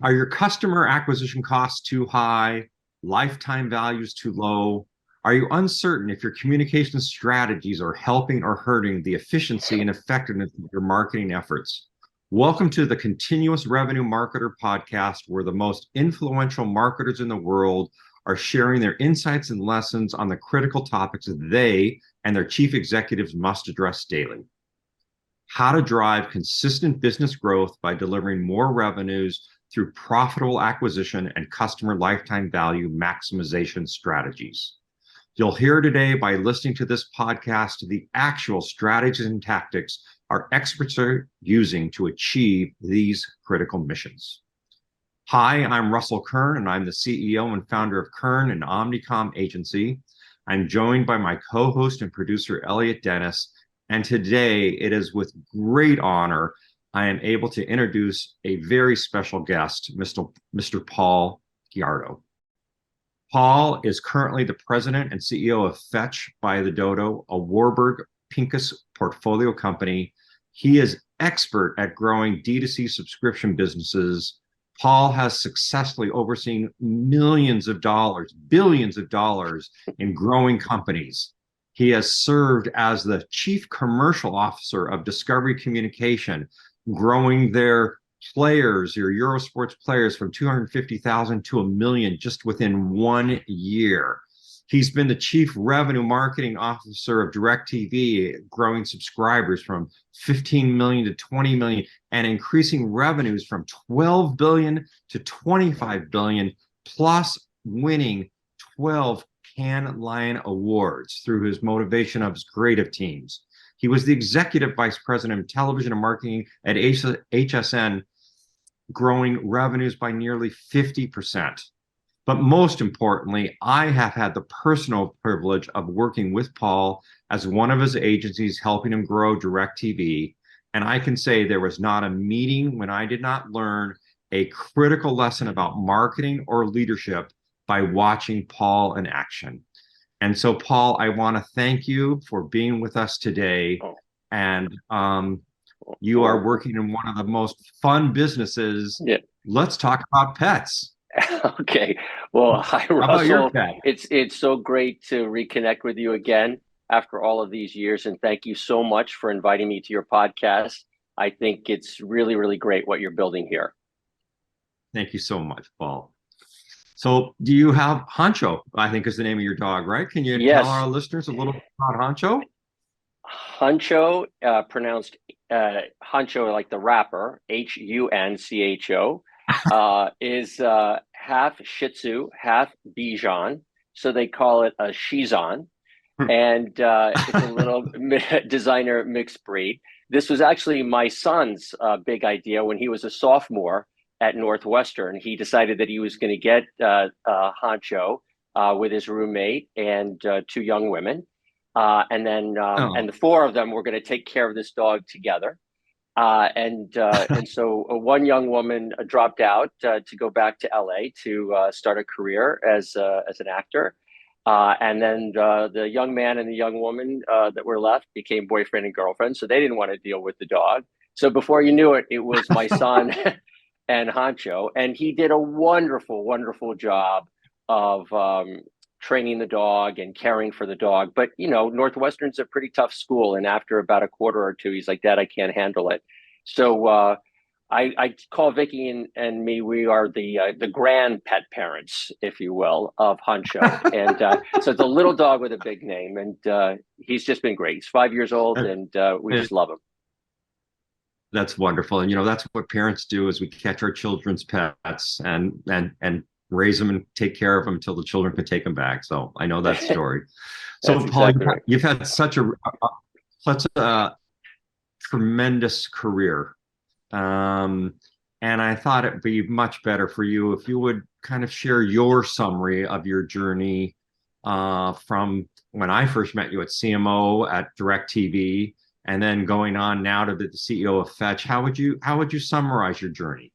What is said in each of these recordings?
Are your customer acquisition costs too high? Lifetime values too low? Are you uncertain if your communication strategies are helping or hurting the efficiency and effectiveness of your marketing efforts? Welcome to the Continuous Revenue Marketer podcast, where the most influential marketers in the world are sharing their insights and lessons on the critical topics that they and their chief executives must address daily. How to drive consistent business growth by delivering more revenues through profitable acquisition and customer lifetime value maximization strategies. You'll hear today, by listening to this podcast, the actual strategies and tactics our experts are using to achieve these critical missions. Hi, I'm Russell Kern, and I'm the CEO and founder of Kern and Omnicom Agency. I'm joined by my co-host and producer, Elliott Dennis, and today it is with great honor I am able to introduce a very special guest, Mr. Paul Guyardo. Paul is currently the president and CEO of Fetch by the Dodo, a Warburg Pincus portfolio company. He is expert at growing D2C subscription businesses. Paul has successfully overseen millions of dollars, billions of dollars in growing companies. He has served as the chief commercial officer of Discovery Communication, growing their players, your Eurosports players, from 250,000 to 1 million just within 1 year. He's been the chief revenue marketing officer of DirecTV, growing subscribers from 15 million to 20 million and increasing revenues from 12 billion to 25 billion, plus winning 12 Cannes Lion Awards through his motivation of his creative teams. He was the executive vice president of television and marketing at HSN, growing revenues by nearly 50%. But most importantly, I have had the personal privilege of working with Paul as one of his agencies, helping him grow DirecTV. And I can say there was not a meeting when I did not learn a critical lesson about marketing or leadership by watching Paul in action. And so, Paul, I want to thank you for being with us today. And you are working in one of the most fun businesses. Yeah. Let's talk about pets. Okay. Well, hi, How about your pet? It's so great to reconnect with you again after all of these years. And thank you so much for inviting me to your podcast. I think it's really, really great what you're building here. Thank you so much, Paul. So do you have Honcho, I think is the name of your dog, right? Can you Yes. tell our listeners a little bit about Honcho? Honcho, pronounced Honcho like the rapper, Huncho, is half Shih Tzu, half Bichon. So they call it a Shizon. And it's a little designer mixed breed. This was actually my son's big idea when he was a sophomore at Northwestern. He decided that he was going to get Honcho with his roommate and 2 young women. And the 4 of them were going to take care of this dog together. And so one young woman dropped out to go back to LA to start a career as an actor. And then the young man and the young woman that were left became boyfriend and girlfriend. So they didn't want to deal with the dog. So before you knew it, it was my son and Honcho. And he did a wonderful, wonderful job of training the dog and caring for the dog. But, you know, Northwestern's a pretty tough school. And after about a quarter or 2, he's like, Dad, I can't handle it. So I call Vicky and me, we are the grand pet parents, if you will, of Honcho. And so it's a little dog with a big name. And he's just been great. He's 5 years old and we just love him. That's wonderful. And, you know, that's what parents do, is we catch our children's pets and raise them and take care of them until the children can take them back. So I know that story. So Paul, exactly right. You've had such a tremendous career. And I thought it'd be much better for you if you would kind of share your summary of your journey from when I first met you at CMO at DirecTV, and then going on now to be the CEO of Fetch. How would you summarize your journey?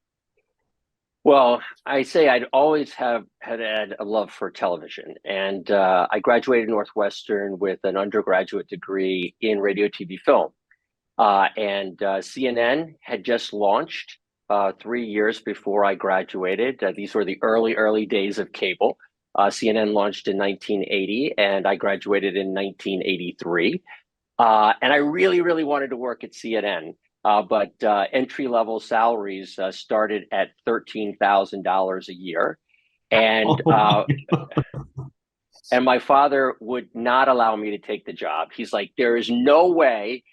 Well, I say I'd always had a love for television. And I graduated Northwestern with an undergraduate degree in radio, TV, film. And CNN had just launched. 3 years before I graduated. These were the early days of cable. CNN launched in 1980, and I graduated in 1983. And I really wanted to work at CNN, but entry-level salaries started at $13,000 a year. And Oh my. and my father would not allow me to take the job. He's like, there is no way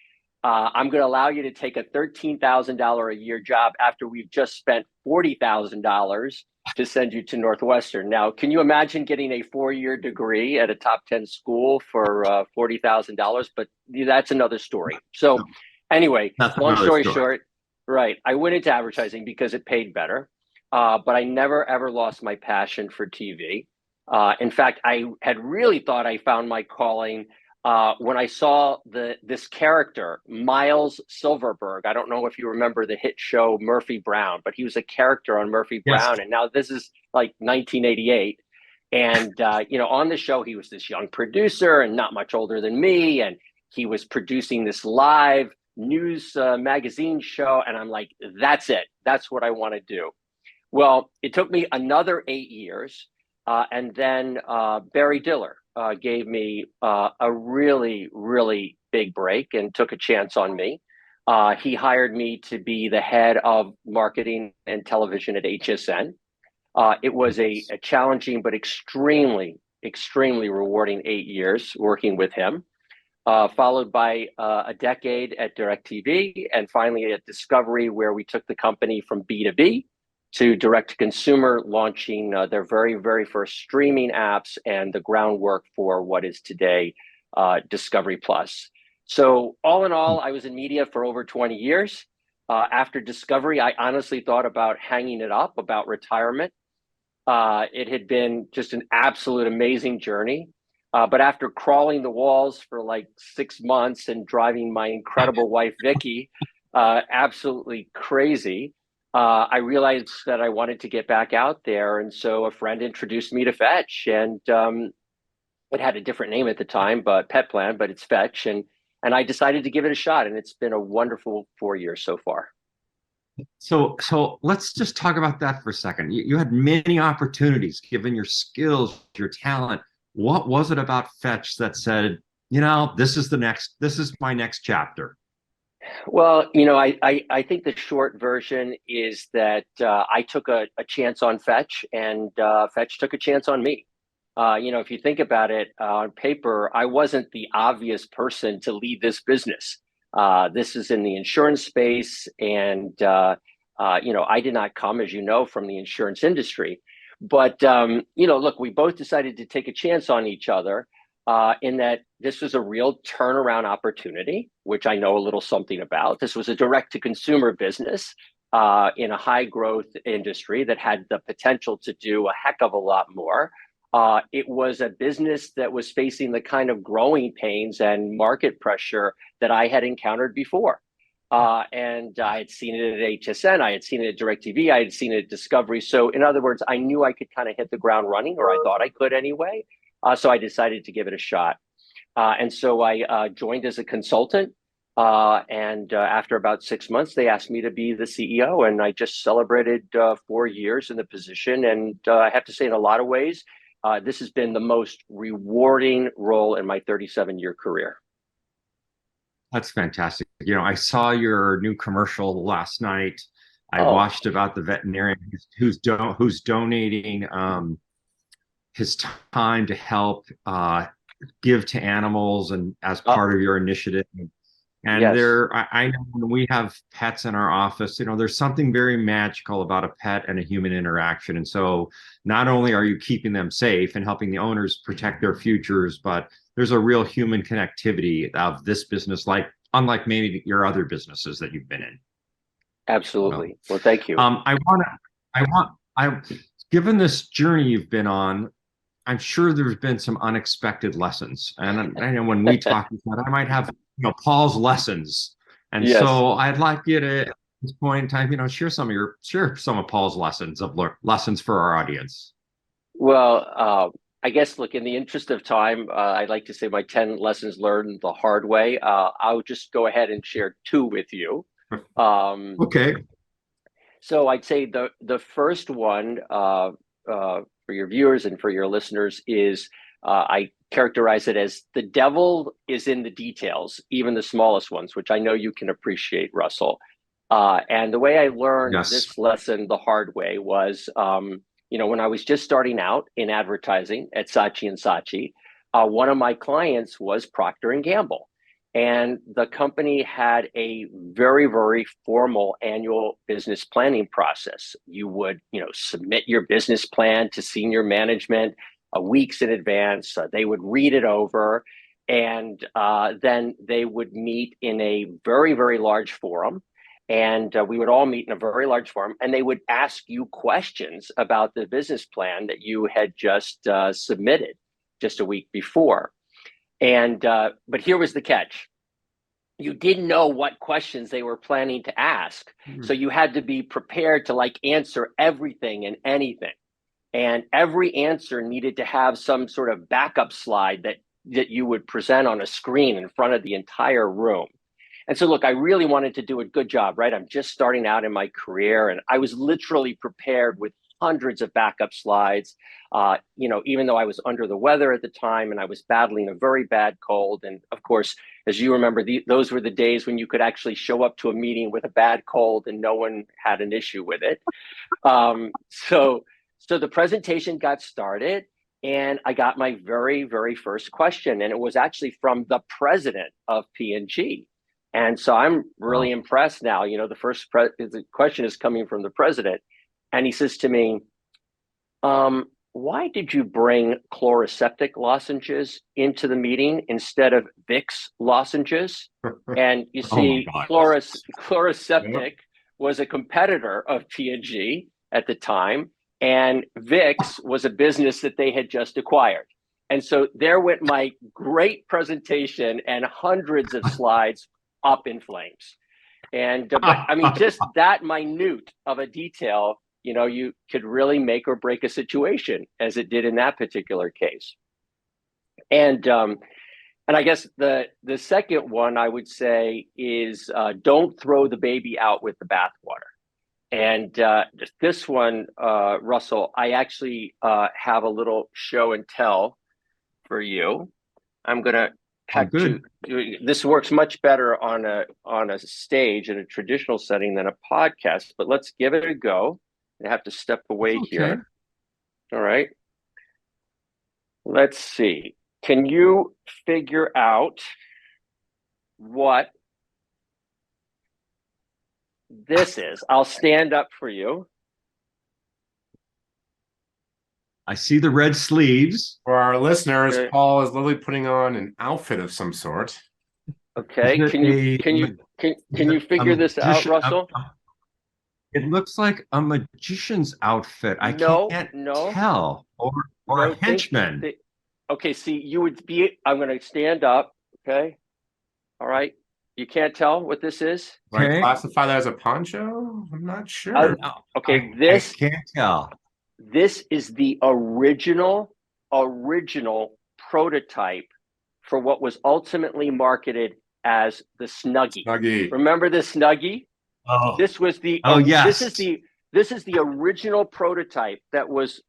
I'm going to allow you to take a $13,000 a year job after we've just spent $40,000 to send you to Northwestern. Now, can you imagine getting a 4-year degree at a top 10 school for $40,000? But that's another story. So anyway, That's long another story story. short, right, I went into advertising because it paid better. But I never ever lost my passion for TV. In fact, I had really thought I found my calling when I saw this character, Miles Silverberg. I don't know if you remember the hit show Murphy Brown, but he was a character on Murphy Yes. Brown. And now this is like 1988. And, on the show, he was this young producer and not much older than me. And he was producing this live news magazine show. And I'm like, that's it. That's what I want to do. Well, it took me another 8 years. And then Barry Diller gave me a really big break and took a chance on me. He hired me to be the head of marketing and television at HSN. It was a challenging but extremely rewarding 8 years working with him, followed by a decade at DirecTV, and finally at Discovery, where we took the company from B2B to direct to consumer, launching their very first streaming apps and the groundwork for what is today Discovery Plus. So all in all, I was in media for over 20 years. After Discovery, I honestly thought about hanging it up, about retirement. It had been just an absolute amazing journey. But after crawling the walls for like 6 months and driving my incredible wife, Vicky, absolutely crazy, I realized that I wanted to get back out there. And so a friend introduced me to Fetch, and it had a different name at the time, but Pet Plan, but it's Fetch. And I decided to give it a shot. And it's been a wonderful 4 years so far. So let's just talk about that for a second. You had many opportunities given your skills, your talent. What was it about Fetch that said, this is my next chapter? Well, I think the short version is that I took a chance on Fetch, and Fetch took a chance on me. If you think about it on paper, I wasn't the obvious person to lead this business. This is in the insurance space, and I did not come, as you know, from the insurance industry. But look, we both decided to take a chance on each other. In that this was a real turnaround opportunity, which I know a little something about. This was a direct-to-consumer business in a high-growth industry that had the potential to do a heck of a lot more. It was a business that was facing the kind of growing pains and market pressure that I had encountered before. And I had seen it at HSN, I had seen it at DirecTV, I had seen it at Discovery. So in other words, I knew I could kind of hit the ground running, or I thought I could anyway. So I decided to give it a shot. And so I joined as a consultant. And after about 6 months, they asked me to be the CEO. And I just celebrated 4 years in the position. And I have to say, in a lot of ways, this has been the most rewarding role in my 37-year career. That's fantastic. I saw your new commercial last night. I Oh, watched about the veterinarian who's donating his time to help give to animals and as part of your initiative. And yes. I know when we have pets in our office, there's something very magical about a pet and a human interaction. And so not only are you keeping them safe and helping the owners protect their futures, but there's a real human connectivity of this business, unlike maybe your other businesses that you've been in. Well, Absolutely. Well, thank you. I given this journey you've been on, I'm sure there's been some unexpected lessons. And I know when we talk, I might have, Paul's lessons. And Yes. so I'd like you to, at this point in time, share some of Paul's lessons for our audience. Well, I guess, look, in the interest of time, I'd like to say my 10 lessons learned the hard way. I'll just go ahead and share two with you. Um, Okay. So I'd say the first one for your viewers and for your listeners is I characterize it as the devil is in the details, even the smallest ones, which I know you can appreciate, Russell. And the way I learned Yes. this lesson the hard way was, when I was just starting out in advertising at Saatchi and Saatchi, one of my clients was Procter and Gamble. And the company had a very, very formal annual business planning process. You would, submit your business plan to senior management weeks in advance. They would read it over, and then they would meet in a very, very large forum. And we would all meet in a very large forum, and they would ask you questions about the business plan that you had just submitted just a week before. And but here was the catch. You didn't know what questions they were planning to ask. So you had to be prepared to answer everything and anything. And every answer needed to have some sort of backup slide that you would present on a screen in front of the entire room. And so, look, I really wanted to do a good job, right? I'm just starting out in my career, and I was literally prepared with hundreds of backup slides, even though I was under the weather at the time and I was battling a very bad cold. And of course, as you remember, those were the days when you could actually show up to a meeting with a bad cold and no one had an issue with it. So the presentation got started, and I got my very, very first question, and it was actually from the president of P&G. And so I'm really impressed now. The question is coming from the president. And he says to me, why did you bring chloroseptic lozenges into the meeting instead of Vicks lozenges? And you see, chloroseptic was a competitor of P&G at the time, and Vicks was a business that they had just acquired. And so there went my great presentation and hundreds of slides up in flames. And but I mean, just that minute of a detail, you could really make or break a situation, as it did in that particular case. And I guess the second one I would say is don't throw the baby out with the bathwater. And this one, Russell, I actually have a little show and tell for you. I'm gonna this works much better on a stage in a traditional setting than a podcast, but let's give it a go. I have to step away here. All right. Let's see. Can you figure out what this is? I'll stand up for you. I see the red sleeves. For our listeners, Paul is literally putting on an outfit of some sort. Okay. Can you figure this out, Russell? It looks like a magician's outfit. I can't tell. Or a henchman. Okay, see, you would be, I'm going to stand up. Okay. All right. You can't tell what this is? Like classify that as a poncho? I'm not sure. Okay, I can't tell. This is the original prototype for what was ultimately marketed as the Snuggie. Remember the Snuggie? Oh. This was the yes. This is the original prototype that was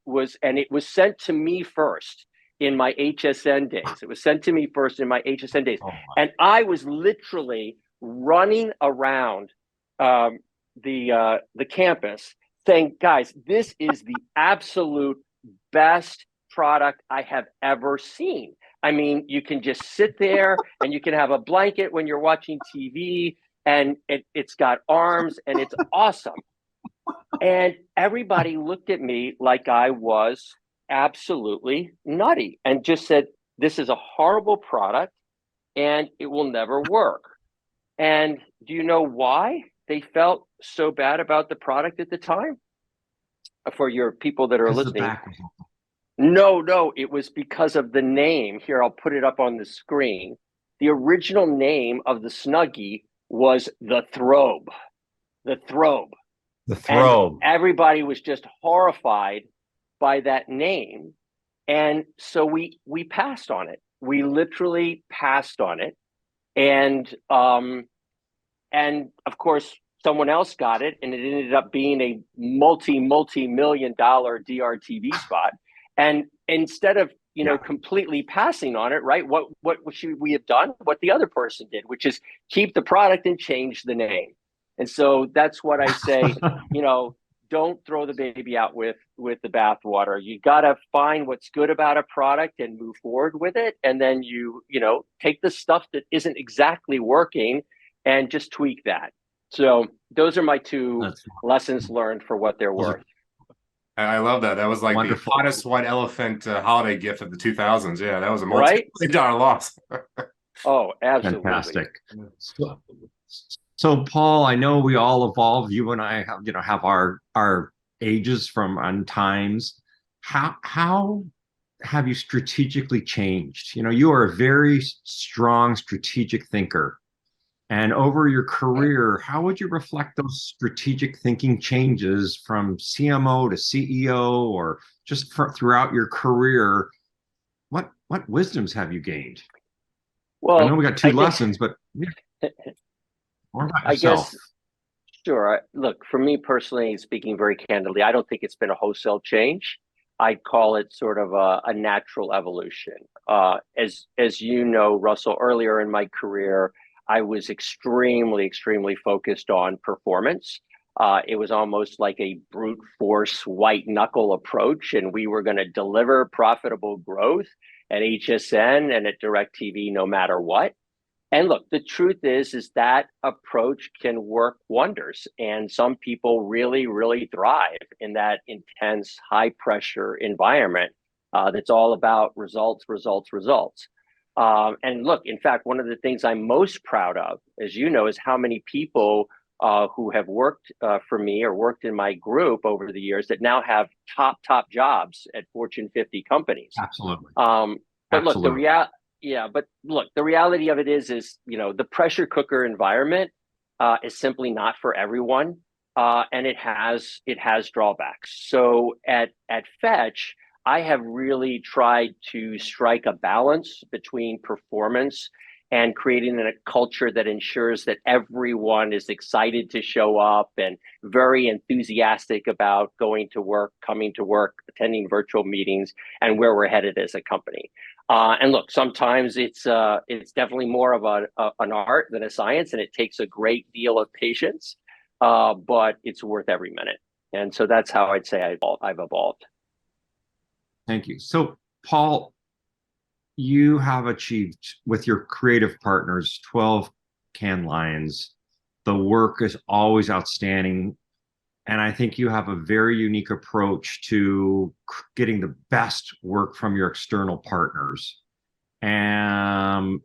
and it was sent to me first in my HSN days. It was sent to me first in my HSN days. And I was literally running around the campus saying, guys, this is the absolute best product I have ever seen. I mean, you can just sit there and you can have a blanket when you're watching TV, and it's got arms and it's awesome. And everybody looked at me like I was absolutely nutty and just said, this is a horrible product and it will never work. And do you know why they felt so bad about the product at the time? For your people that are listening. No, it was because of the name. Here, I'll put it up on the screen. The original name of the Snuggie was the Throbe. The Throbe. The Throbe. And everybody was just horrified by that name. And so we passed on it. We literally passed on it. And of course, someone else got it, and it ended up being a multi-million-dollar DRTV spot. And instead of completely passing on it, right? What should we have done? What the other person did, which is keep the product and change the name. And so that's what I say. Don't throw the baby out with the bathwater. You got to find what's good about a product and move forward with it. And then you take the stuff that isn't exactly working and just tweak that. So those are my two lessons learned for what they're worth. I love that. That was like Wonderful. The hottest white elephant holiday gift of the 2000s. Yeah, that was a Right? multi-million-dollar loss. Oh, absolutely. Fantastic. So Paul, I know we all evolve. You and I have our ages from times. How have you strategically changed? You are a very strong strategic thinker. And over your career, how would you reflect those strategic thinking changes from CMO to CEO, or just throughout your career? What wisdoms have you gained? Well, I know we got two lessons, but more about yourself. I guess, sure. Look, for me personally, speaking very candidly, I don't think it's been a wholesale change. I'd call it sort of a natural evolution. As you know, Russell, earlier in my career, I was extremely focused on performance. It was almost like a brute force, white knuckle approach, and we were going to deliver profitable growth at HSN and at DirecTV no matter what. And look, the truth is that approach can work wonders. And some people really thrive in that intense, high pressure environment that's all about results. And look, in fact, one of the things I'm most proud of, as you know, is how many people who have worked for me or worked in my group over the years that now have top jobs at Fortune 50 companies. Absolutely. But look, the reality of it is the pressure cooker environment is simply not for everyone, and it has drawbacks. So at Fetch, I have really tried to strike a balance between performance and creating a culture that ensures that everyone is excited to show up and very enthusiastic about going to work, coming to work, attending virtual meetings, and where we're headed as a company. And look, sometimes it's definitely more of an art than a science, and it takes a great deal of patience, but it's worth every minute. And so that's how I'd say I've evolved. Thank you. So, Paul, you have achieved with your creative partners 12 Cannes Lions. The work is always outstanding. And I think you have a very unique approach to getting the best work from your external partners. And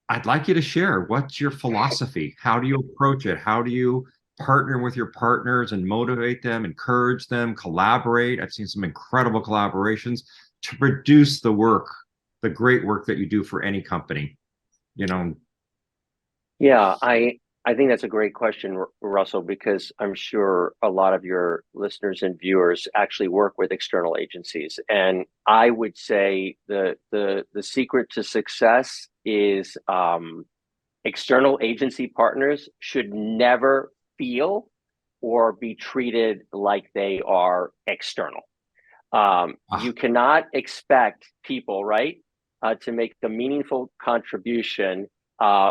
I'd like you to share, what's your philosophy? How do you approach it? How do you partner with your partners and motivate them, encourage them, collaborate? I've seen some incredible collaborations to produce the great work that you do for any company. Yeah, I think that's a great question, Russell, because I'm sure a lot of your listeners and viewers actually work with external agencies. And I would say the secret to success is external agency partners should never feel or be treated like they are external. You cannot expect people, right, to make a meaningful contribution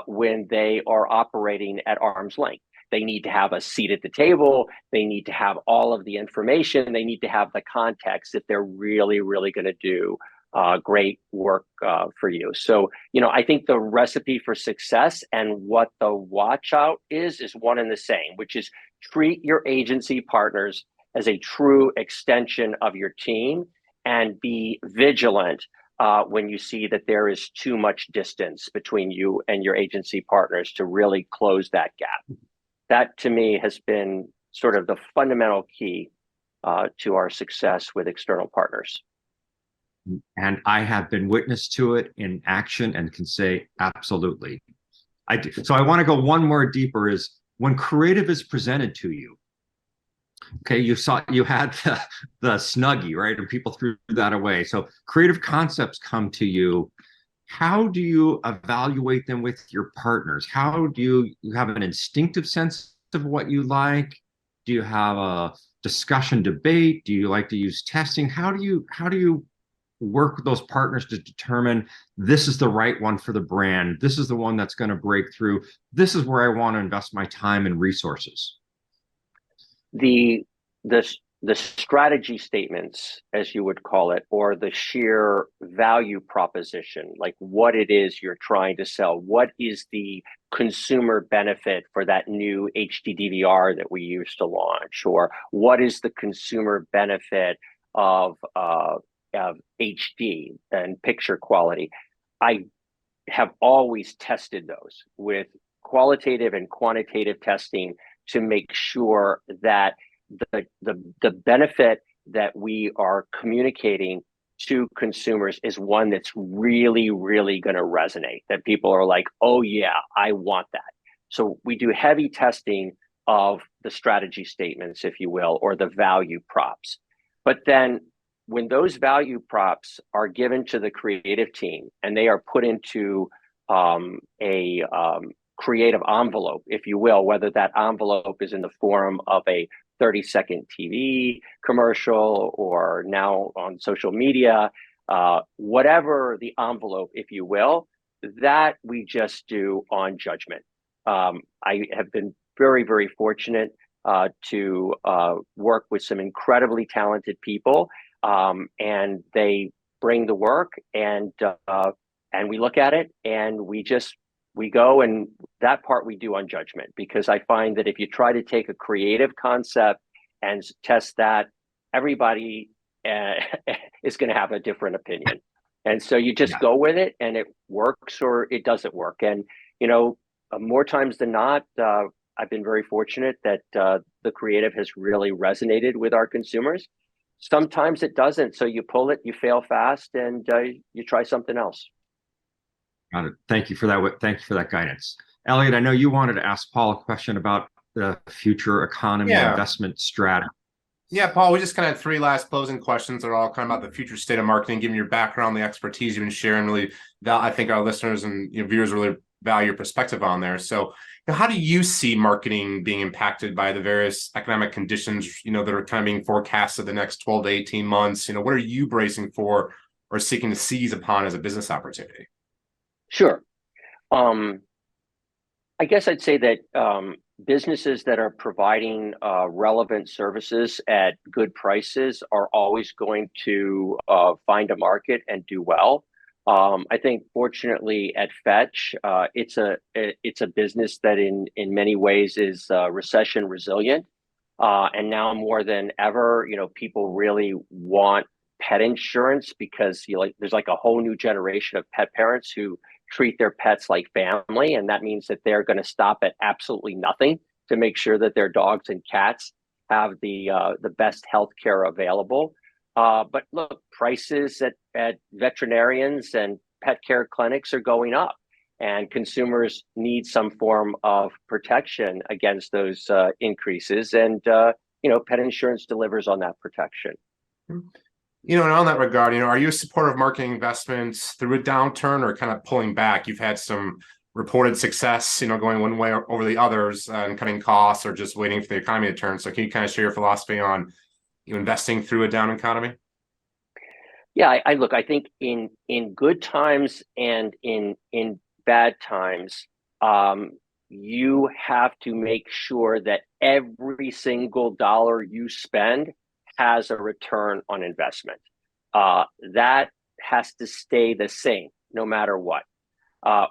when they are operating at arm's length. They need to have a seat at the table. They need to have all of the information. They need to have the context if they're really going to do great work for you. So, I think the recipe for success and what the watch out is one and the same, which is treat your agency partners as a true extension of your team and be vigilant when you see that there is too much distance between you and your agency partners to really close that gap. That, to me, has been sort of the fundamental key to our success with external partners. And I have been witness to it in action and can say absolutely. I do. So I want to go one more deeper is when creative is presented to you. Okay, you had the Snuggie, right? And people threw that away. So creative concepts come to you. How do you evaluate them with your partners? How do you have an instinctive sense of what you like? Do you have a discussion debate? Do you like to use testing? How do you work with those partners to determine this is the right one for the brand? This is the one that's going to break through. This is where I want to invest my time and resources. The the the strategy statements, as you would call it, or the sheer value proposition, like what it is you're trying to sell. What is the consumer benefit for that new HD DVR that we used to launch, or what is the consumer benefit of HD and picture quality? I have always tested those with qualitative and quantitative testing to make sure that the benefit that we are communicating to consumers is one that's really, really going to resonate, that people are like, oh yeah, I want that. So we do heavy testing of the strategy statements, if you will, or the value props. But then when those value props are given to the creative team and they are put into a creative envelope, if you will, whether that envelope is in the form of a 30-second TV commercial or now on social media, whatever the envelope, if you will, that we just do on judgment. I have been very, very fortunate to work with some incredibly talented people, and they bring the work, and we look at it, and we go, and that part we do on judgment, because I find that if you try to take a creative concept and test that, everybody is going to have a different opinion. And so you just go with it, and it works or it doesn't work. And, more times than not, I've been very fortunate that the creative has really resonated with our consumers. Sometimes it doesn't. So you pull it, you fail fast, and you try something else. Got it. Thank you for that. Thank you for that guidance. Elliott, I know you wanted to ask Paul a question about the future economy investment strategy. Yeah, Paul, we just kind of had three last closing questions that are all kind of about the future state of marketing, given your background, the expertise you've been sharing. Really, I think our listeners and viewers really value your perspective on there. So, how do you see marketing being impacted by the various economic conditions, that are kind of being forecasted the next 12 to 18 months? What are you bracing for or seeking to seize upon as a business opportunity? Sure. I guess I'd say that businesses that are providing relevant services at good prices are always going to find a market and do well. I think, fortunately, at Fetch, it's a business that in many ways is recession resilient, and now more than ever, people really want pet insurance, because there's like a whole new generation of pet parents who treat their pets like family, and that means that they're going to stop at absolutely nothing to make sure that their dogs and cats have the best health care available. But look, prices at veterinarians and pet care clinics are going up, and consumers need some form of protection against those increases, and pet insurance delivers on that protection. And on that regard, are you a supporter of marketing investments through a downturn, or kind of pulling back? You've had some reported success, going one way over the others, and cutting costs, or just waiting for the economy to turn. So can you kind of share your philosophy on investing through a down economy? Yeah, I think in good times and in bad times, you have to make sure that every single dollar you spend has a return on investment. That has to stay the same no matter what.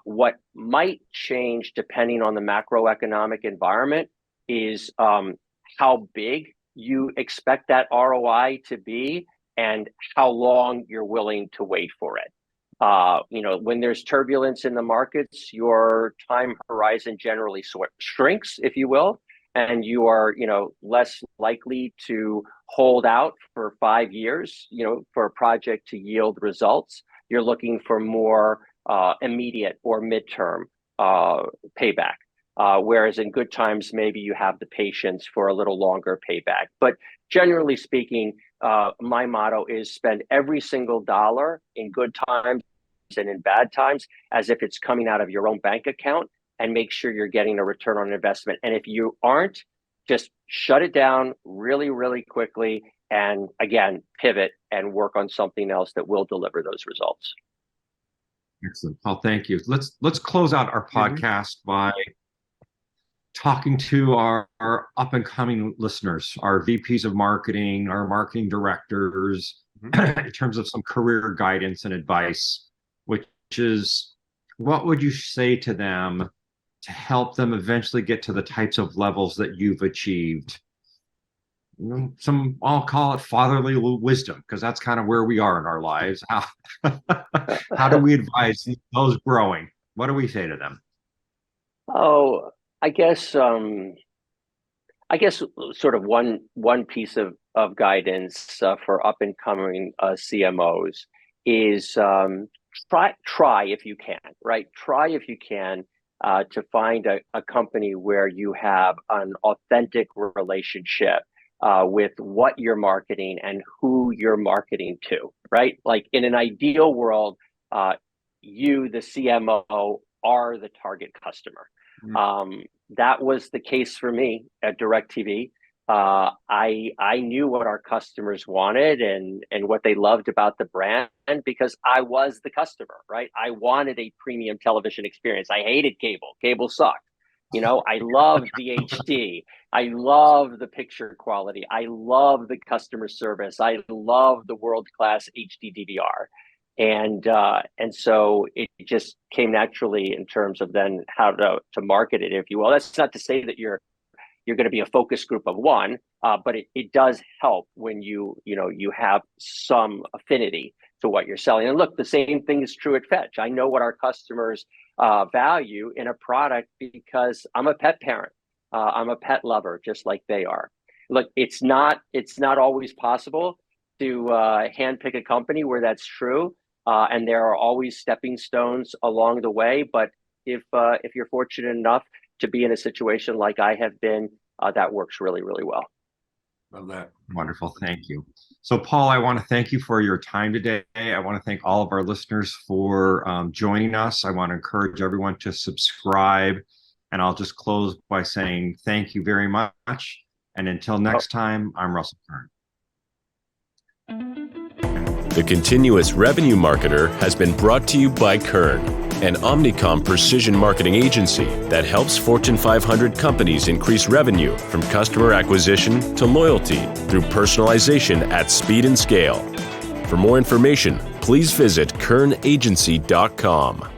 What might change depending on the macroeconomic environment is how big you expect that ROI to be and how long you're willing to wait for it. When there's turbulence in the markets, your time horizon generally shrinks, if you will, and you are, less likely to hold out for 5 years, for a project to yield results. You're looking for more immediate or midterm payback. Whereas in good times, maybe you have the patience for a little longer payback. But generally speaking, my motto is spend every single dollar in good times and in bad times as if it's coming out of your own bank account, and make sure you're getting a return on investment. And if you aren't, just shut it down really, really quickly. And again, pivot and work on something else that will deliver those results. Excellent. Paul, thank you. Let's close out our podcast by talking to our up and coming listeners, our VPs of marketing, our marketing directors, in terms of some career guidance and advice, which is, what would you say to them to help them eventually get to the types of levels that you've achieved? Some, I'll call it fatherly wisdom, because that's kind of where we are in our lives. How do we advise those growing? What do we say to them? Oh, I guess sort of one piece of guidance for up and coming CMOs is try if you can, right? Try if you can to find a company where you have an authentic relationship with what you're marketing and who you're marketing to, right? Like in an ideal world, you, the CMO, are the target customer. That was the case for me at DirecTV. I knew what our customers wanted and what they loved about the brand, because I was the customer, right? I wanted a premium television experience. I hated cable. Cable sucked. You know, I loved the HD. I love the picture quality. I love the customer service. I love the world-class HD DVR. And so it just came naturally in terms of then how to market it, if you will. That's not to say that you're going to be a focus group of one, but it does help when you have some affinity to what you're selling. And look, the same thing is true at Fetch. I know what our customers value in a product because I'm a pet parent. I'm a pet lover, just like they are. Look, it's not always possible to handpick a company where that's true. And there are always stepping stones along the way. But if you're fortunate enough to be in a situation like I have been, that works really, really well. Love that. Wonderful. Thank you. So, Paul, I want to thank you for your time today. I want to thank all of our listeners for joining us. I want to encourage everyone to subscribe. And I'll just close by saying thank you very much. And until next time, I'm Russell Kern. The Continuous Revenue Marketer has been brought to you by Kern, an Omnicom precision marketing agency that helps Fortune 500 companies increase revenue from customer acquisition to loyalty through personalization at speed and scale. For more information, please visit kernagency.com.